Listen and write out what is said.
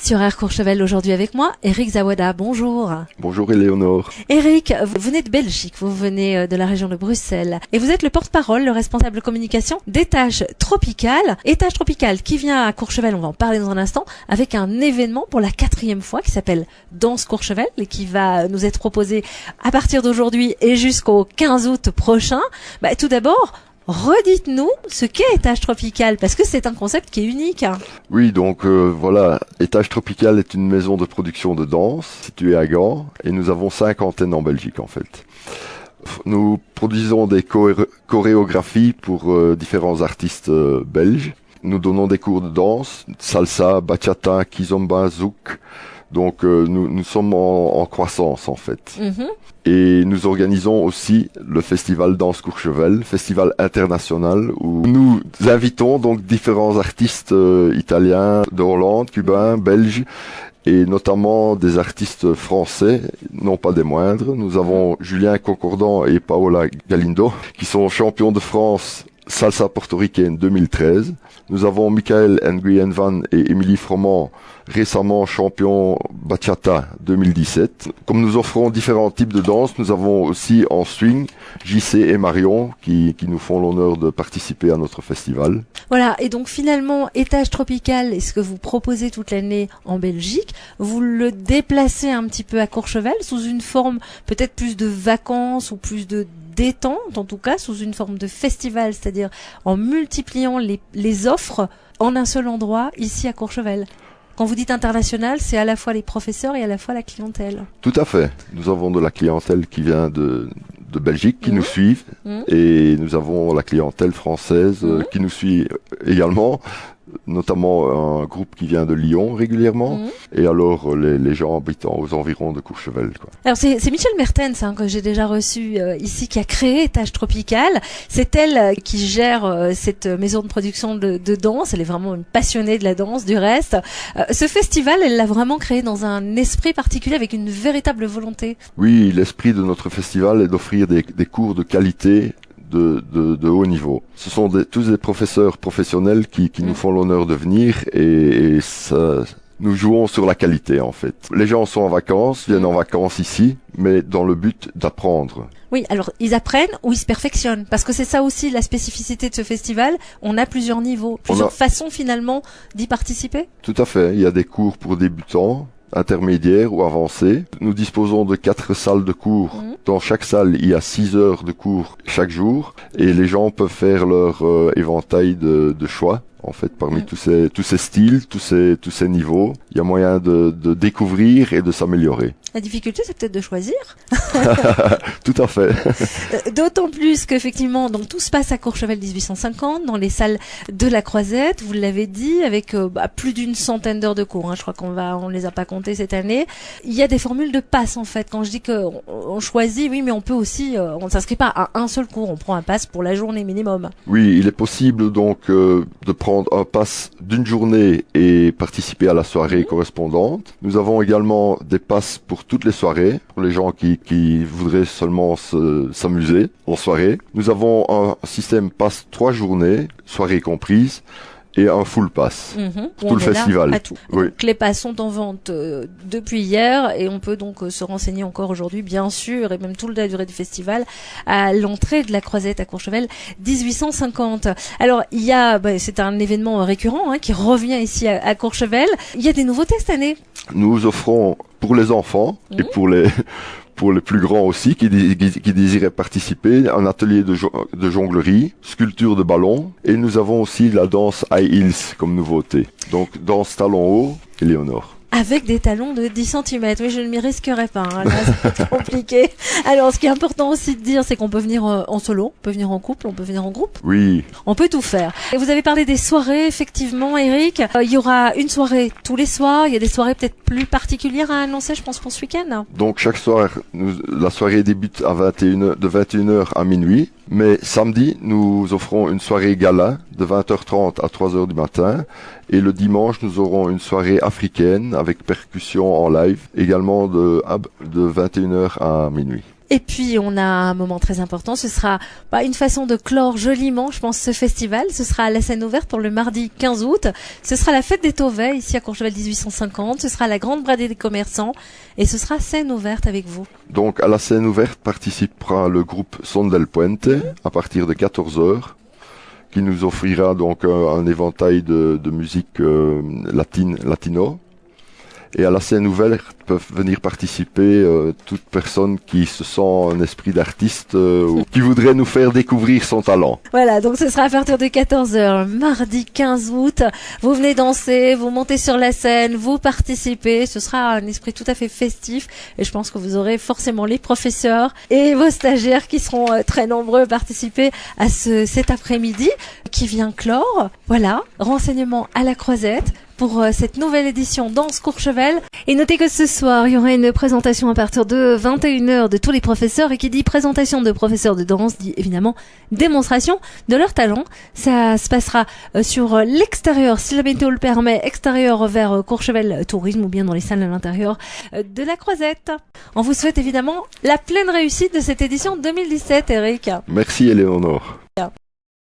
Sur Air Courchevel aujourd'hui avec moi, Eric Zawada, bonjour. Bonjour Éléonore. Eric, vous venez de Belgique, vous venez de la région de Bruxelles et vous êtes le porte-parole, le responsable communication d'Étage Tropical. Étage Tropical qui vient à Courchevel, on va en parler dans un instant, avec un événement pour la 4e fois qui s'appelle Danse Courchevel et qui va nous être proposé à partir d'aujourd'hui et jusqu'au 15 août prochain. Tout d'abord, redites-nous ce qu'est Étage Tropical, parce que c'est un concept qui est unique. Oui, donc voilà, Étage Tropical est une maison de production de danse située à Gand et nous avons 5 antennes en Belgique en fait. Nous produisons des chorégraphies pour différents artistes belges. Nous donnons des cours de danse, salsa, bachata, kizomba, zouk. Donc nous sommes en croissance en fait. Et nous organisons aussi le festival Danse Courchevel, festival international où nous invitons donc différents artistes italiens, de Hollande, cubains, belges et notamment des artistes français, non pas des moindres. Nous avons Julien Concordan et Paola Galindo qui sont champions de France salsa portoricaine 2013. Nous avons Michael Nguyen Van et Émilie Froment, récemment champions bachata 2017. Comme nous offrons différents types de danse, nous avons aussi en swing JC et Marion qui nous font l'honneur de participer à notre festival. Voilà, et donc finalement, Étage Tropical, est ce que vous proposez toute l'année en Belgique, vous le déplacez un petit peu à Courchevel sous une forme peut-être plus de vacances ou plus de détente, en tout cas sous une forme de festival, c'est-à-dire en multipliant les offres en un seul endroit, ici à Courchevel. Quand vous dites international, c'est à la fois les professeurs et à la fois la clientèle. Tout à fait. Nous avons de la clientèle qui vient de Belgique qui nous suivent et nous avons la clientèle française qui nous suit également, notamment un groupe qui vient de Lyon régulièrement et alors les gens habitant aux environs de Courchevel, quoi. Alors c'est Michel Mertens que j'ai déjà reçu ici qui a créé Étage Tropical. C'est elle qui gère cette maison de production de danse. Elle est vraiment une passionnée de la danse du reste. Ce festival, elle l'a vraiment créé dans un esprit particulier avec une véritable volonté. Oui, l'esprit de notre festival est d'offrir des cours de qualité de haut niveau. Ce sont tous des professeurs professionnels qui nous font l'honneur de venir et ça, nous jouons sur la qualité en fait. Les gens sont en vacances, viennent en vacances ici, mais dans le but d'apprendre. Oui, alors ils apprennent ou ils se perfectionnent, parce que c'est ça aussi la spécificité de ce festival. On a plusieurs niveaux, plusieurs façons finalement d'y participer. Tout à fait, il y a des cours pour débutants, intermédiaires ou avancés. Nous disposons de 4 salles de cours. Dans chaque salle, il y a 6 heures de cours chaque jour et les gens peuvent faire leur éventail de choix. En fait, parmi tous ces styles, tous ces niveaux, il y a moyen de découvrir et de s'améliorer. La difficulté, c'est peut-être de choisir. Tout à fait. D'autant plus qu'effectivement, donc tout se passe à Courchevel 1850, dans les salles de la Croisette, vous l'avez dit, avec plus d'une centaine d'heures de cours. Je crois on les a pas comptées cette année. Il y a des formules de passe en fait. Quand je dis on choisit, oui, mais on peut aussi, on ne s'inscrit pas à un seul cours. On prend un pass pour la journée minimum. Oui, il est possible donc de prendre un pass d'une journée et participer à la soirée correspondante. Nous avons également des passes pour toutes les soirées, pour les gens qui voudraient seulement s'amuser en soirée. Nous avons un système pass 3 journées, soirée comprise, et un full pass, tout le festival. À tout. Oui. Donc les passes sont en vente depuis hier et on peut donc se renseigner encore aujourd'hui, bien sûr, et même toute la durée du festival, à l'entrée de la Croisette à Courchevel 1850. Alors il y a, c'est un événement récurrent qui revient ici à Courchevel. Il y a des nouveautés cette année. Nous offrons pour les enfants et pour les plus grands aussi qui désiraient participer, un atelier de jonglerie, sculpture de ballon, et nous avons aussi la danse high heels comme nouveauté. Donc danse talon haut, Éléonore. Avec des talons de 10 cm. Oui, je ne m'y risquerai pas. Là, c'est compliqué. Alors, ce qui est important aussi de dire, c'est qu'on peut venir en solo, on peut venir en couple, on peut venir en groupe. Oui. On peut tout faire. Et vous avez parlé des soirées, effectivement, Eric. Il y aura une soirée tous les soirs. Il y a des soirées peut-être plus particulières à annoncer, je pense, pour ce week-end. Donc, chaque soir, la soirée débute de 21h à minuit. Mais samedi, nous offrons une soirée gala de 20h30 à 3h du matin. Et le dimanche, nous aurons une soirée africaine avec percussion en live, également de 21h à minuit. Et puis on a un moment très important, ce sera une façon de clore joliment, je pense, ce festival. Ce sera à la scène ouverte pour le mardi 15 août. Ce sera la fête des Tauvets ici à Courchevel 1850. Ce sera la grande bradée des commerçants et ce sera scène ouverte avec vous. Donc à la scène ouverte participera le groupe Son del Puente à partir de 14h, qui nous offrira donc un éventail de musique latino. Et à la scène ouverte peuvent venir participer toute personne qui se sent un esprit d'artiste ou qui voudrait nous faire découvrir son talent. Voilà, donc ce sera à partir de 14h, mardi 15 août. Vous venez danser, vous montez sur la scène, vous participez. Ce sera un esprit tout à fait festif. Et je pense que vous aurez forcément les professeurs et vos stagiaires qui seront très nombreux à participer à cet après-midi qui vient clore. Voilà, renseignements à la Croisette pour cette nouvelle édition Danse Courchevel. Et notez que ce soir, il y aura une présentation à partir de 21h de tous les professeurs. Et qui dit présentation de professeurs de danse, dit évidemment démonstration de leur talent. Ça se passera sur l'extérieur, si la météo le permet, extérieur vers Courchevel Tourisme ou bien dans les salles à l'intérieur de la Croisette. On vous souhaite évidemment la pleine réussite de cette édition 2017, Eric. Merci Éléonore.